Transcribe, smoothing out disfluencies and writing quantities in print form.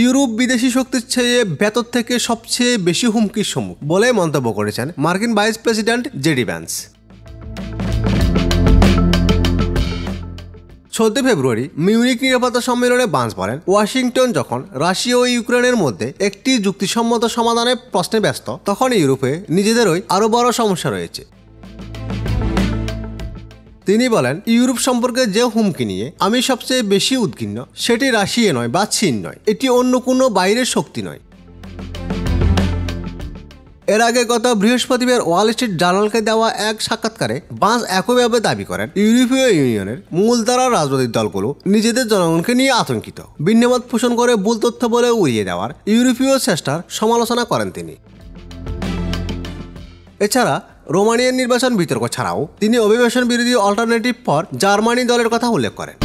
Europe বিদেশি শক্তির চেয়ে ভেতর থেকে সবচেয়ে বেশি হুমকির সম্মুখ বলে মন্তব্য করেছেন মার্কিন ভাইস প্রেসিডেন্ট জেডি ভ্যান্স। 14 ফেব্রুয়ারি মিউনিক নিরাপত্তা সম্মেলনে ভ্যান্স বলেন, ওয়াশিংটন যখন রাশিয়া ও ইউক্রেনের মধ্যে একটি যুক্তিসম্মত সমাধানের প্রশ্নে ব্যস্ত, তখন ইউরোপে নিজেদেরই আরও বড় সমস্যা রয়েছে। তিনি বলেন, ইউরোপ সম্পর্কে যে হুমকি নিয়ে আমি সবচেয়ে বেশি উদ্বিগ্ন সেটি রাশিয়া নয় বা চীন নয়, এটি অন্য কোনো বাইরের শক্তি নয়। এর আগে গত বৃহস্পতিবার ওয়াল স্ট্রিট জার্নালকে দেওয়া এক সাক্ষাৎকারে ভ্যান্স একইভাবে দাবি করেন, ইউরোপীয় ইউনিয়নের মূলধারার রাজনৈতিক দলগুলো নিজেদের জনগণকে নিয়ে আতঙ্কিত। ভিন্নমত পোষণ করে ভুল তথ্য বলে উড়িয়ে দেওয়ার ইউরোপীয় চেষ্টার সমালোচনা করেন তিনি। এছাড়া রোমানিয়ার নির্বাচন বিতর্ক ছাড়াও তিনি অভিবাসন বিরোধী অল্টারনেটিভ ফর জার্মানি দলের কথা উল্লেখ করেন।